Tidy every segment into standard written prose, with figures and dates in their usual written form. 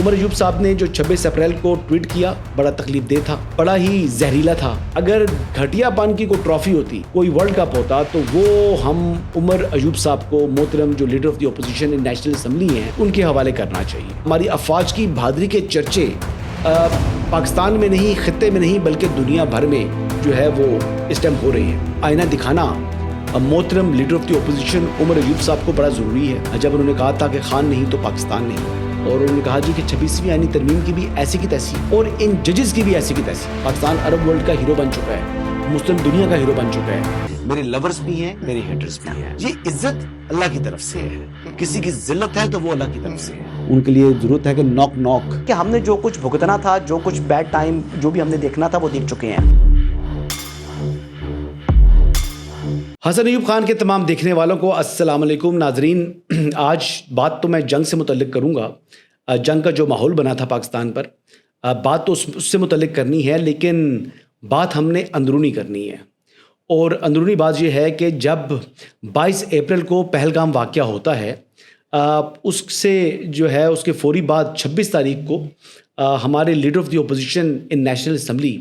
عمر ایوب صاحب نے جو 26 اپریل کو ٹویٹ کیا بڑا تکلیف دہ تھا, بڑا ہی زہریلا تھا. اگر گھٹیا پان کی کوئی ٹرافی ہوتی, کوئی ورلڈ کپ ہوتا, تو وہ ہم عمر ایوب صاحب کو, محترم جو leader of the opposition in national assembly ہیں, ان کے حوالے کرنا چاہیے. ہماری افواج کی بہادری کے چرچے پاکستان میں نہیں, خطے میں نہیں, بلکہ دنیا بھر میں جو ہے وہ اس ٹائم ہو رہی ہے. آئینہ دکھانا محترم لیڈر آف دی اپوزیشن عمر ایوب صاحب کو بڑا ضروری ہے. جب انہوں نے کہا تھا کہ خان نہیں تو پاکستان نہیں, اور انہوں نے کہا جی کہ 26ویں آئینی ترمیم کی بھی ایسی کی تیسی, اور ان ججز کی بھی ایسی کی تیسی. پاکستان عرب ورلڈ کا ہیرو بن چکا ہے, مسلم دنیا کا ہیرو بن چکا ہے. میرے لورز بھی ہیں, میرے ہیٹرز بھی ہیں. یہ عزت اللہ کی طرف سے ہے. کسی کی ذلت ہے تو وہ اللہ کی طرف سے ہے. ان کے لیے ضرورت ہے کہ نوک نوک کہ ہم نے جو کچھ بھگتنا تھا, جو کچھ بیڈ ٹائم جو بھی ہم نے دیکھنا تھا وہ دیکھ چکے ہیں. حسن ایوب خان کے تمام دیکھنے والوں کو السلام علیکم. ناظرین, آج بات تو میں جنگ سے متعلق کروں گا. جنگ کا جو ماحول بنا تھا پاکستان پر, بات تو اس سے متعلق کرنی ہے, لیکن بات ہم نے اندرونی کرنی ہے. اور اندرونی بات یہ ہے کہ جب 22 اپریل کو پہلگام واقعہ ہوتا ہے, اس سے جو ہے اس کے فوری بعد 26 تاریخ کو ہمارے leader of the opposition in national assembly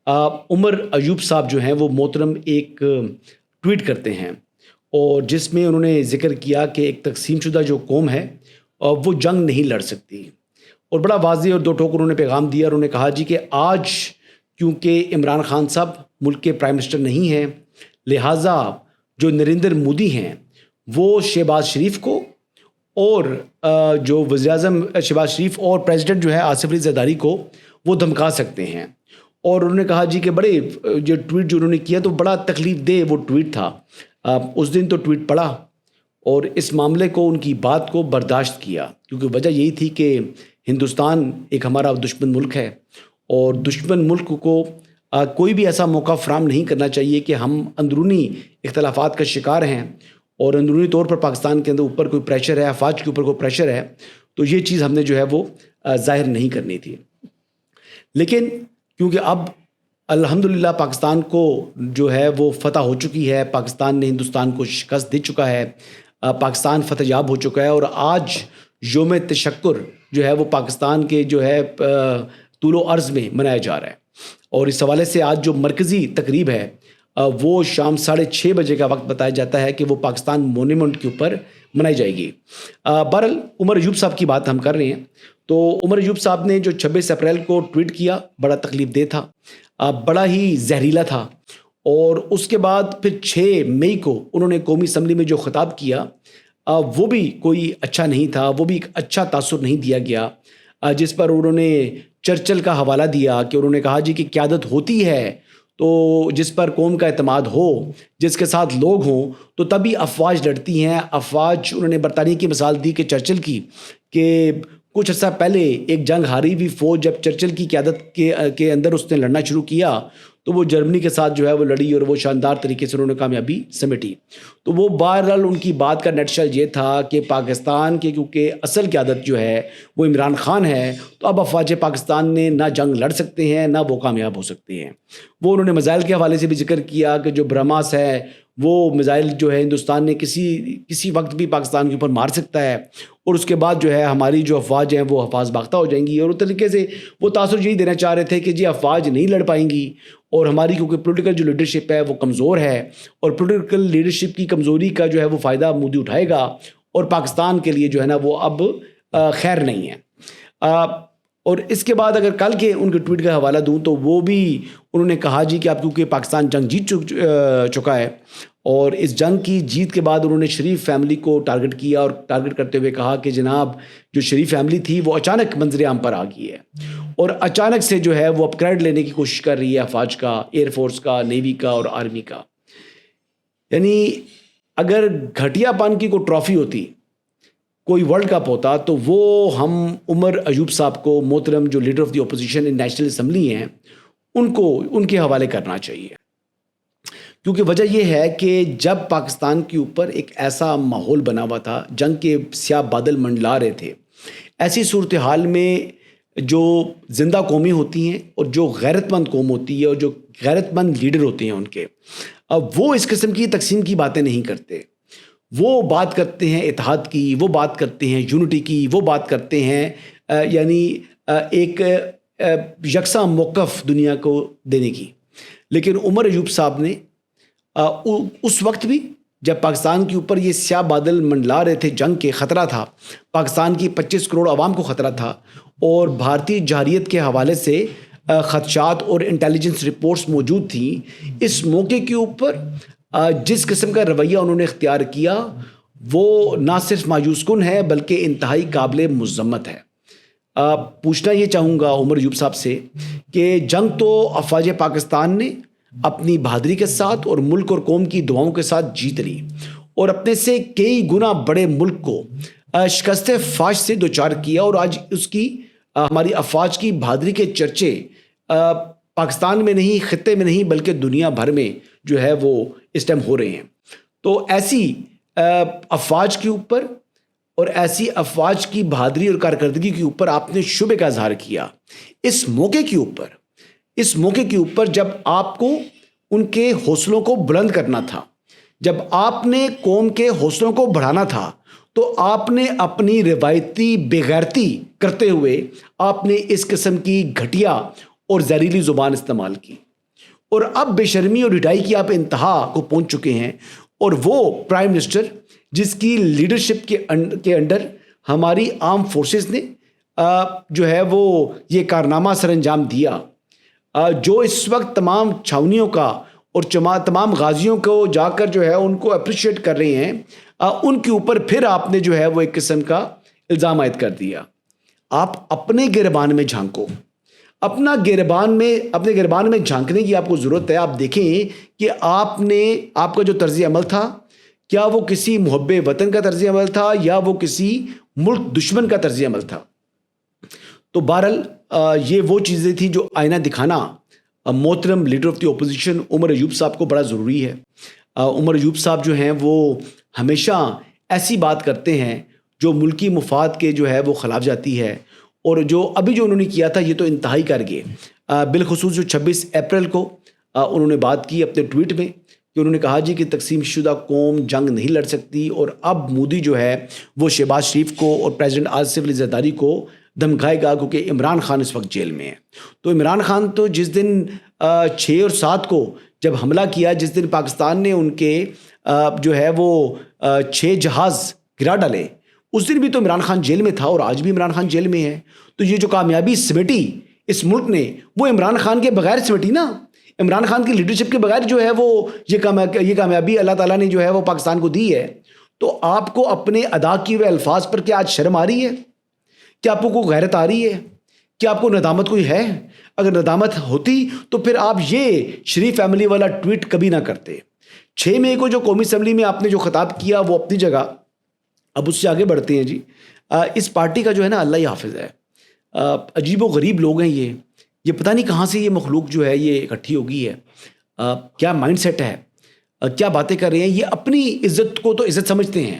Omar Ayub صاحب جو ہیں وہ محترم ایک ٹویٹ کرتے ہیں, اور جس میں انہوں نے ذکر کیا کہ ایک تقسیم شدہ جو قوم ہے وہ جنگ نہیں لڑ سکتی. اور بڑا واضح اور دو ٹوک انہوں نے پیغام دیا, اور انہوں نے کہا جی کہ آج کیونکہ عمران خان صاحب ملک کے پرائم منسٹر نہیں ہیں, لہٰذا جو نریندر مودی ہیں وہ شہباز شریف کو اور جو وزیر اعظم شہباز شریف اور پریزیڈنٹ جو ہے آصف علی زرداری کو وہ دھمکا سکتے ہیں. اور انہوں نے کہا جی کہ بڑے جو ٹویٹ جو انہوں نے کیا تو بڑا تکلیف دہ وہ ٹویٹ تھا. اس دن تو ٹویٹ پڑھا اور اس معاملے کو, ان کی بات کو برداشت کیا, کیونکہ وجہ یہی تھی کہ ہندوستان ایک ہمارا دشمن ملک ہے, اور دشمن ملک کو کوئی بھی ایسا موقع فراہم نہیں کرنا چاہیے کہ ہم اندرونی اختلافات کا شکار ہیں, اور اندرونی طور پر پاکستان کے اندر اوپر کوئی پریشر ہے, افواج کے اوپر کوئی پریشر ہے, تو یہ چیز ہم نے جو ہے وہ ظاہر نہیں کرنی تھی. لیکن کیونکہ اب الحمدللہ پاکستان کو جو ہے وہ فتح ہو چکی ہے, پاکستان نے ہندوستان کو شکست دے چکا ہے, پاکستان فتح یاب ہو چکا ہے, اور آج یوم تشکر جو ہے وہ پاکستان کے جو ہے طول و عرض میں منایا جا رہا ہے. اور اس حوالے سے آج جو مرکزی تقریب ہے وہ شام 6:30 بجے کا وقت بتایا جاتا ہے کہ وہ پاکستان مونیومنٹ کے اوپر منائی جائے گی. بہرحال عمر ایوب صاحب کی بات ہم کر رہے ہیں, تو عمر ایوب صاحب نے جو 26 اپریل کو ٹویٹ کیا بڑا تکلیف دہ تھا, بڑا ہی زہریلا تھا. اور اس کے بعد پھر 6 مئی کو انہوں نے قومی اسمبلی میں جو خطاب کیا وہ بھی کوئی اچھا نہیں تھا, وہ بھی ایک اچھا تاثر نہیں دیا گیا, جس پر انہوں نے چرچل کا حوالہ دیا کہ انہوں نے کہا جی کہ قیادت ہوتی ہے تو جس پر قوم کا اعتماد ہو, جس کے ساتھ لوگ ہوں, تو تبھی افواج لڑتی ہیں. افواج, انہوں نے برطانیہ کی مثال دی کہ چرچل کی, کہ کچھ عرصہ پہلے ایک جنگ ہاری ہوئی فوج جب چرچل کی قیادت کے اندر اس نے لڑنا شروع کیا تو وہ جرمنی کے ساتھ جو ہے وہ لڑی, اور وہ شاندار طریقے سے انہوں نے کامیابی سمیٹی. تو وہ بہرحال ان کی بات کا نیٹشل یہ تھا کہ پاکستان کے کیونکہ اصل قیادت جو ہے وہ عمران خان ہے, تو اب افواج پاکستان نے نہ جنگ لڑ سکتے ہیں نہ وہ کامیاب ہو سکتے ہیں. وہ انہوں نے میزائل کے حوالے سے بھی ذکر کیا کہ جو برہماس ہے وہ میزائل جو ہے ہندوستان نے کسی وقت بھی پاکستان کے اوپر مار سکتا ہے, اور اس کے بعد جو ہے ہماری جو افواج ہیں وہ حفاظ باختہ ہو جائیں گی. اور اس طریقے سے وہ تاثر یہی دینا چاہ رہے تھے کہ جی افواج نہیں لڑ پائیں گی, اور ہماری کیونکہ پولیٹیکل جو لیڈرشپ ہے وہ کمزور ہے, اور پولیٹیکل لیڈرشپ کی کمزوری کا جو ہے وہ فائدہ مودی اٹھائے گا, اور پاکستان کے لیے جو ہے نا وہ اب خیر نہیں ہے. اور اس کے بعد اگر کل کے ان کے ٹویٹ کا حوالہ دوں تو وہ بھی انہوں نے کہا جی کہ اب کیونکہ پاکستان جنگ جیت چکا ہے, اور اس جنگ کی جیت کے بعد انہوں نے شریف فیملی کو ٹارگٹ کیا, اور ٹارگٹ کرتے ہوئے کہا کہ جناب جو شریف فیملی تھی وہ اچانک منظر عام پر آ گئی ہے, اور اچانک سے جو ہے وہ اپ گریڈ لینے کی کوشش کر رہی ہے افواج کا, ایئر فورس کا, نیوی کا اور آرمی کا. یعنی اگر گھٹیا پان کی کوئی ٹرافی ہوتی, کوئی ورلڈ کپ ہوتا, تو وہ ہم عمر ایوب صاحب کو, محترم جو leader of the opposition in national assembly ہیں, ان کے حوالے کرنا چاہیے. کیونکہ وجہ یہ ہے کہ جب پاکستان کے اوپر ایک ایسا ماحول بنا ہوا تھا, جنگ کے سیاہ بادل منڈلا رہے تھے, ایسی صورتحال میں جو زندہ قومی ہوتی ہیں اور جو غیرت مند قوم ہوتی ہے اور جو غیرت مند لیڈر ہوتے ہیں ان کے, اب وہ اس قسم کی تقسیم کی باتیں نہیں کرتے. وہ بات کرتے ہیں اتحاد کی, وہ بات کرتے ہیں یونٹی کی, وہ بات کرتے ہیں یعنی ایک یکساں موقف دنیا کو دینے کی. لیکن عمر ایوب صاحب نے اس وقت بھی جب پاکستان کے اوپر یہ سیاہ بادل منڈلا رہے تھے، جنگ کے خطرہ تھا، پاکستان کی 25 کروڑ عوام کو خطرہ تھا، اور بھارتی جارحیت کے حوالے سے خدشات اور انٹیلیجنس رپورٹس موجود تھیں، اس موقع کے اوپر جس قسم کا رویہ انہوں نے اختیار کیا وہ نہ صرف مایوس کن ہے بلکہ انتہائی قابل مذمت ہے. پوچھنا یہ چاہوں گا عمر ایوب صاحب سے کہ جنگ تو افواج پاکستان نے اپنی بہادری کے ساتھ اور ملک اور قوم کی دعاؤں کے ساتھ جیت لی، اور اپنے سے کئی گنا بڑے ملک کو شکست فاش سے دوچار کیا، اور آج اس کی ہماری افواج کی بہادری کے چرچے پاکستان میں نہیں، خطے میں نہیں، بلکہ دنیا بھر میں جو ہے وہ اس ٹائم ہو رہے ہیں. تو ایسی افواج کے اوپر اور ایسی افواج کی بہادری اور کارکردگی کے اوپر آپ نے شبہ کا اظہار کیا اس موقع کے اوپر جب آپ کو ان کے حوصلوں کو بلند کرنا تھا، جب آپ نے قوم کے حوصلوں کو بڑھانا تھا، تو آپ نے اپنی روایتی بےغیرتی کرتے ہوئے آپ نے اس قسم کی گھٹیا اور زہریلی زبان استعمال کی، اور اب بے شرمی اور ڈھائی کی آپ انتہا کو پہنچ چکے ہیں. اور وہ پرائم منسٹر جس کی لیڈرشپ کے انڈر ہماری آرم فورسز نے جو ہے وہ یہ کارنامہ سر انجام دیا، جو اس وقت تمام چھاونیوں کا اور تمام غازیوں کو جا کر جو ہے ان کو اپریشیٹ کر رہے ہیں، ان کے اوپر پھر آپ نے جو ہے وہ ایک قسم کا الزام عائد کر دیا. آپ اپنے گربان میں جھانکو، اپنے گربان میں جھانکنے کی آپ کو ضرورت ہے. آپ دیکھیں کہ آپ کا جو طرز عمل تھا، کیا وہ کسی محب وطن کا طرز عمل تھا یا وہ کسی ملک دشمن کا طرز عمل تھا؟ تو بہرحال یہ وہ چیزیں تھیں جو آئینہ دکھانا محترم لیڈر آف دی اپوزیشن عمر ایوب صاحب کو بڑا ضروری ہے. عمر ایوب صاحب جو ہیں وہ ہمیشہ ایسی بات کرتے ہیں جو ملکی مفاد کے جو ہے وہ خلاف جاتی ہے، اور جو انہوں نے کیا تھا یہ تو انتہائی کر گئے. بالخصوص جو 26 اپریل کو انہوں نے بات کی اپنے ٹویٹ میں کہ انہوں نے کہا جی کہ تقسیم شدہ قوم جنگ نہیں لڑ سکتی، اور اب مودی جو ہے وہ شہباز شریف کو اور پریزیڈنٹ آصف علی زرداری کو دھمکائے گا، کیونکہ عمران خان اس وقت جیل میں ہے. تو عمران خان تو جس دن 6 اور 7 کو جب حملہ کیا، جس دن پاکستان نے ان کے جو ہے وہ 6 جہاز گرا ڈالے، اس دن بھی تو عمران خان جیل میں تھا، اور آج بھی عمران خان جیل میں ہے. تو یہ جو کامیابی سمیٹی اس ملک نے، وہ عمران خان کے بغیر سمیٹی نا. عمران خان کی لیڈرشپ کے بغیر جو ہے وہ یہ کامیابی اللہ تعالیٰ نے جو ہے وہ پاکستان کو دی ہے. تو آپ کو اپنے ادا کیے ہوئے الفاظ پر کیا آج شرم آ رہی ہے؟ کیا آپ کو غیرت آ رہی ہے؟ کیا آپ کو ندامت کوئی ہے؟ اگر ندامت ہوتی تو پھر آپ یہ شریف فیملی والا ٹویٹ کبھی نہ کرتے. 6 مئی کو جو قومی اسمبلی میں آپ نے جو خطاب کیا وہ اپنی جگہ. اب اس سے آگے بڑھتے ہیں جی. اس پارٹی کا جو ہے نا اللہ ہی حافظ ہے. عجیب و غریب لوگ ہیں یہ پتہ نہیں کہاں سے یہ مخلوق جو ہے یہ اکٹھی ہو گئی ہے. کیا مائنڈ سیٹ ہے، کیا باتیں کر رہے ہیں. یہ اپنی عزت کو تو عزت سمجھتے ہیں،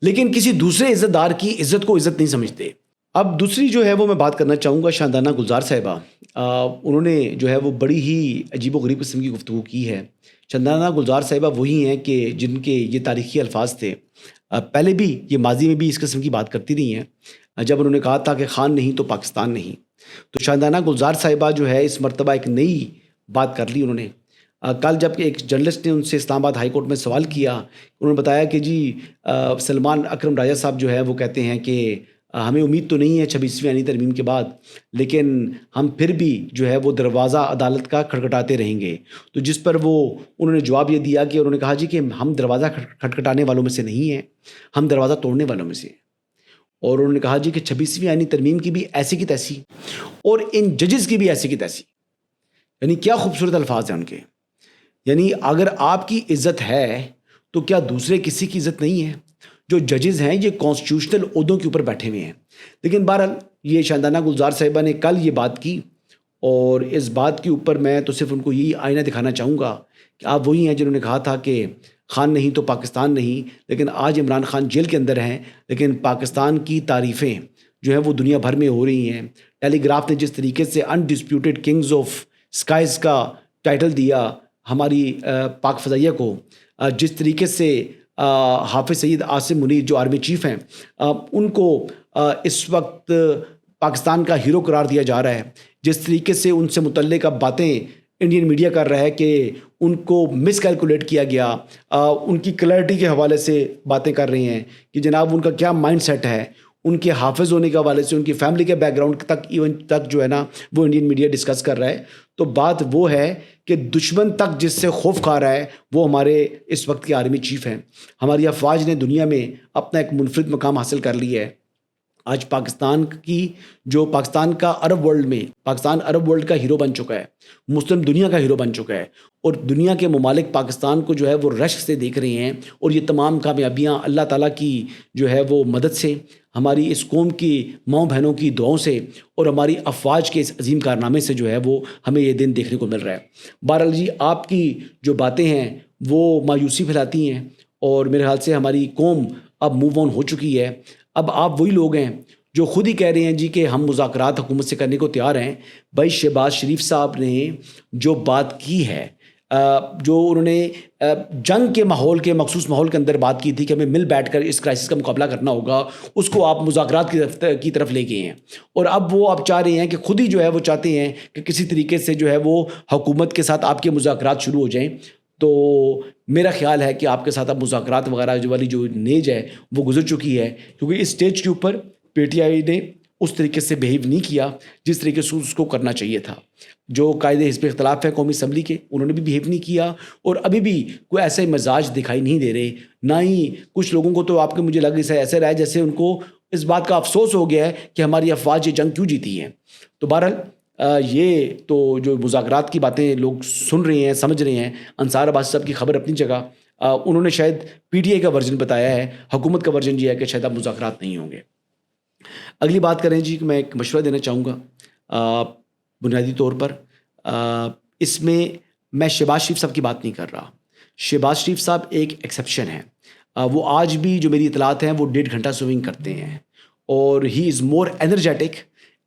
لیکن کسی دوسرے عزت دار کی عزت کو عزت نہیں سمجھتے. اب دوسری جو ہے وہ میں بات کرنا چاہوں گا شاندانہ گلزار صاحبہ. انہوں نے جو ہے وہ بڑی ہی عجیب و غریب قسم کی گفتگو کی ہے. شاندانہ گلزار صاحبہ وہی ہیں کہ جن کے یہ تاریخی الفاظ تھے، پہلے بھی یہ ماضی میں بھی اس قسم کی بات کرتی رہی ہیں، جب انہوں نے کہا تھا کہ خان نہیں تو پاکستان نہیں. تو شاندانہ گلزار صاحبہ جو ہے اس مرتبہ ایک نئی بات کر لی انہوں نے. کل جب ایک جرنلسٹ نے ان سے اسلام آباد ہائی کورٹ میں سوال کیا، انہوں نے بتایا کہ جی سلمان اکرم راجہ صاحب جو ہے وہ کہتے ہیں کہ ہمیں امید تو نہیں ہے 26ویں آئینی ترمیم کے بعد، لیکن ہم پھر بھی جو ہے وہ دروازہ عدالت کا کھٹکھٹاتے رہیں گے. تو جس پر انہوں نے جواب یہ دیا کہ انہوں نے کہا جی کہ ہم دروازہ کھٹکھٹانے والوں میں سے نہیں ہیں، ہم دروازہ توڑنے والوں میں سے ہیں. اور انہوں نے کہا جی کہ 26ویں آئینی ترمیم کی بھی ایسی کی تیسی، اور ان ججز کی بھی ایسی کی تیسی. یعنی کیا خوبصورت الفاظ ہیں ان کے. یعنی اگر آپ کی عزت ہے تو کیا دوسرے کسی کی عزت نہیں ہے؟ جو ججز ہیں یہ کانسٹیٹیوشنل عہدوں کے اوپر بیٹھے ہوئے ہیں. لیکن بہرحال یہ شاندانہ گلزار صاحبہ نے کل یہ بات کی، اور اس بات کے اوپر میں تو صرف ان کو یہی آئینہ دکھانا چاہوں گا کہ آپ وہی ہیں جنہوں نے کہا تھا کہ خان نہیں تو پاکستان نہیں. لیکن آج عمران خان جیل کے اندر ہیں، لیکن پاکستان کی تعریفیں جو ہیں وہ دنیا بھر میں ہو رہی ہیں. ٹیلی گراف نے جس طریقے سے انڈسپیوٹڈ کنگز آف اسکائز کا ٹائٹل دیا ہماری پاک فضائیہ کو، جس طریقے سے حافظ سید عاصم منیر جو آرمی چیف ہیں ان کو اس وقت پاکستان کا ہیرو قرار دیا جا رہا ہے، جس طریقے سے ان سے متعلق اب باتیں انڈین میڈیا کر رہا ہے کہ ان کو مس کیلکولیٹ کیا گیا، ان کی کلیئرٹی کے حوالے سے باتیں کر رہی ہیں کہ جناب ان کا کیا مائنڈ سیٹ ہے، ان کے حافظ ہونے کے حوالے سے، ان کی فیملی کے بیک گراؤنڈ تک ایون تک جو ہے نا وہ انڈین میڈیا ڈسکس کر رہا ہے. تو بات وہ ہے کہ دشمن تک جس سے خوف کھا رہا ہے وہ ہمارے اس وقت کے آرمی چیف ہیں. ہماری افواج نے دنیا میں اپنا ایک منفرد مقام حاصل کر لیا ہے. آج پاکستان کا عرب ورلڈ میں، پاکستان عرب ورلڈ کا ہیرو بن چکا ہے، مسلم دنیا کا ہیرو بن چکا ہے، اور دنیا کے ممالک پاکستان کو جو ہے وہ رشک سے دیکھ رہے ہیں. اور یہ تمام کامیابیاں اللہ تعالیٰ کی جو ہے وہ مدد سے، ہماری اس قوم کی ماؤں بہنوں کی دعاؤں سے، اور ہماری افواج کے اس عظیم کارنامے سے جو ہے وہ ہمیں یہ دن دیکھنے کو مل رہا ہے. بہرحال جی، آپ کی جو باتیں ہیں وہ مایوسی پھیلاتی ہیں، اور میرے خیال سے ہماری قوم اب موو آن ہو چکی ہے. اب آپ وہی لوگ ہیں جو خود ہی کہہ رہے ہیں جی کہ ہم مذاکرات حکومت سے کرنے کو تیار ہیں. بھائی شہباز شریف صاحب نے جو بات کی ہے، جو انہوں نے جنگ کے ماحول کے مخصوص ماحول کے اندر بات کی تھی کہ ہمیں مل بیٹھ کر اس کرائسس کا مقابلہ کرنا ہوگا، اس کو آپ مذاکرات کی طرف لے گئے ہیں. اور اب وہ آپ چاہ رہے ہیں کہ خود ہی جو ہے وہ چاہتے ہیں کہ کسی طریقے سے جو ہے وہ حکومت کے ساتھ آپ کے مذاکرات شروع ہو جائیں. تو میرا خیال ہے کہ آپ کے ساتھ اب مذاکرات وغیرہ والی جو نیج ہے وہ گزر چکی ہے، کیونکہ اس سٹیج کے اوپر پی ٹی آئی نے اس طریقے سے بیہیو نہیں کیا جس طریقے سے اس کو کرنا چاہیے تھا. جو قائد حزب اختلاف ہے قومی اسمبلی کے، انہوں نے بھی بیہیو نہیں کیا، اور ابھی بھی کوئی ایسا مزاج دکھائی نہیں دے رہے. نہ ہی کچھ لوگوں کو تو آپ کے مجھے لگ ایسے رہا ہے جیسے ان کو اس بات کا افسوس ہو گیا ہے کہ ہماری افواج یہ جنگ کیوں جیتی ہے. تو بہرحال یہ تو جو مذاکرات کی باتیں لوگ سن رہے ہیں، سمجھ رہے ہیں. انصار عباسی صاحب کی خبر اپنی جگہ، انہوں نے شاید پی ٹی آئی کا ورژن بتایا ہے، حکومت کا ورژن یہ ہے کہ شاید اب مذاکرات نہیں ہوں گے. اگلی بات کریں جی، کہ میں ایک مشورہ دینا چاہوں گا بنیادی طور پر. اس میں شہباز شریف صاحب کی بات نہیں کر رہا. شہباز شریف صاحب ایک ایکسیپشن ہے. وہ آج بھی جو میری اطلاعات ہیں وہ 1.5 گھنٹہ سوئنگ کرتے ہیں، اور he is more energetic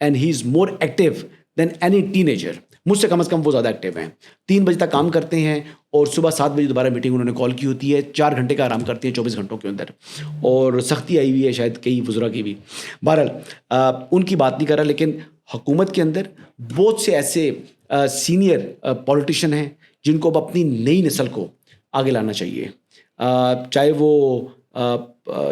and he is more active than any teenager. مجھ سے کم از کم وہ زیادہ ایکٹیو ہیں. 3 بجے تک کام کرتے ہیں، اور صبح 7 بجے دوبارہ میٹنگ انہوں نے کال کی ہوتی ہے. 4 گھنٹے کا آرام کرتے ہیں 24 گھنٹوں کے اندر، اور سختی آئی ہوئی ہے شاید کئی وزراء کی بھی. بہرحال ان کی بات نہیں کر رہا، لیکن حکومت کے اندر بہت سے ایسے سینئر پولیٹیشین ہیں جن کو اب اپنی نئی نسل کو آگے لانا چاہیے. چاہے وہ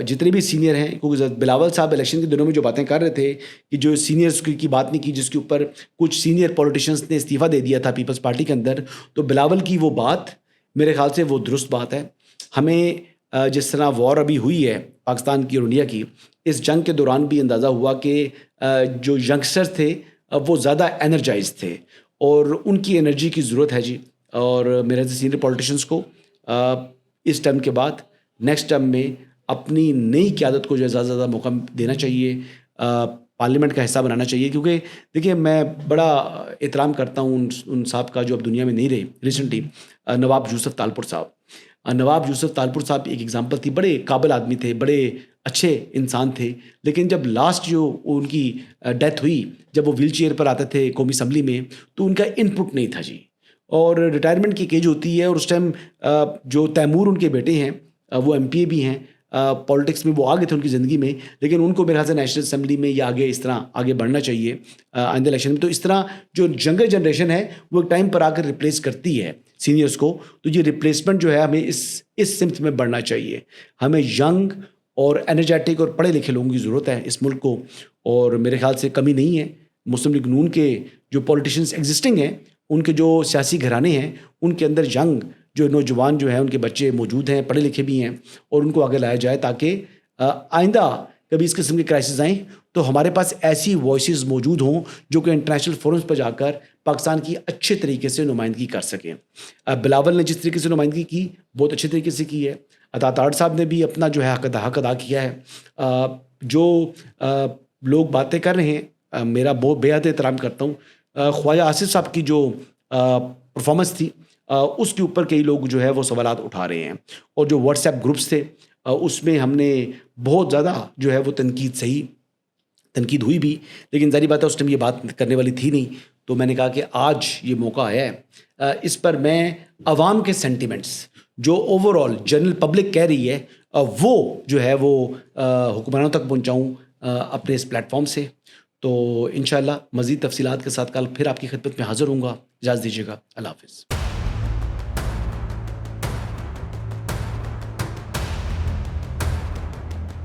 جتنے بھی سینئر ہیں، کیونکہ بلاول صاحب الیکشن کے دنوں میں جو باتیں کر رہے تھے کہ جو سینئرس کی بات نہیں کی، جس کے اوپر کچھ سینئر پولیٹیشینس نے استعفیٰ دے دیا تھا پیپلز پارٹی کے اندر، تو بلاول کی وہ بات میرے خیال سے وہ درست بات ہے. ہمیں جس طرح وار ابھی ہوئی ہے پاکستان کی اور انڈیا کی، اس جنگ کے دوران بھی اندازہ ہوا کہ جو ینگسٹر تھے وہ زیادہ انرجائز تھے، اور ان کی انرجی کی ضرورت ہے جی. اور میرے سینئر پولیٹیشینس کو اس ٹرم کے بعد نیکسٹ ٹرم میں اپنی نئی قیادت کو جو ہے زیادہ سے زیادہ موقع دینا چاہیے، پارلیمنٹ کا حصہ بنانا چاہیے. کیونکہ دیکھیے، میں بڑا احترام کرتا ہوں ان صاحب کا جو اب دنیا میں نہیں رہے ریسنٹلی، نواب یوسف تالپور صاحب. نواب یوسف تالپور صاحب ایک ایگزامپل تھی. بڑے قابل آدمی تھے، بڑے اچھے انسان تھے، لیکن جب لاسٹ جو ان کی ڈیتھ ہوئی، جب وہ ویل چیئر پر آتے تھے قومی اسمبلی میں، تو ان کا ان پٹ نہیں تھا جی. اور ریٹائرمنٹ کی ایج ہوتی ہے، اور اس ٹائم جو تیمور ان کے بیٹے ہیں وہ ایم پی اے بھی ہیں، پالیٹکس میں وہ آگے تھے ان کی زندگی میں، لیکن ان کو میرے خیال سے نیشنل اسمبلی میں یا آگے اس طرح آگے بڑھنا چاہیے آئندہ الیکشن میں. تو اس طرح جو ینگر جنریشن ہے وہ ایک ٹائم پر آ کر ریپلیس کرتی ہے سینئرس کو. تو یہ ریپلیسمنٹ جو ہے ہمیں اس سمت میں بڑھنا چاہیے. ہمیں ینگ اور انرجیٹک اور پڑھے لکھے لوگوں کی ضرورت ہے اس ملک کو، اور میرے خیال سے کمی نہیں ہے. مسلم لیگ نون کے جو پولیٹیشینس ایگزسٹنگ ہیں، ان کے جو سیاسی گھرانے ہیں، ان کے اندر ینگ جو نوجوان جو ہیں، ان کے بچے موجود ہیں، پڑھے لکھے بھی ہیں، اور ان کو آگے لایا جائے تاکہ آئندہ کبھی اس قسم کے کرائسس آئیں تو ہمارے پاس ایسی وائسز موجود ہوں جو کہ انٹرنیشنل فورمز پر جا کر پاکستان کی اچھے طریقے سے نمائندگی کر سکیں. بلاول نے جس طریقے سے نمائندگی کی بہت اچھے طریقے سے کی ہے. عطا تاڑ صاحب نے بھی اپنا جو ہے حق ادا کیا ہے. جو لوگ باتیں کر رہے ہیں، میرا بہت بے حد احترام کرتا ہوں. خواجہ آصف صاحب کی جو پرفارمنس تھی، اس کے اوپر کئی لوگ جو ہے وہ سوالات اٹھا رہے ہیں، اور جو واٹس ایپ گروپس تھے اس میں ہم نے بہت زیادہ جو ہے وہ تنقید ہوئی بھی، لیکن ظاہری بات ہے اس ٹائم یہ بات کرنے والی تھی نہیں. تو میں نے کہا کہ آج یہ موقع آیا ہے، اس پر میں عوام کے سینٹیمنٹس جو اوور آل جنرل پبلک کہہ رہی ہے وہ جو ہے وہ حکمرانوں تک پہنچاؤں اپنے اس پلیٹ فارم سے. تو انشاءاللہ مزید تفصیلات کے ساتھ کل پھر آپ کی خدمت میں حاضر ہوں گا. اجازت دیجیے گا. اللہ حافظ.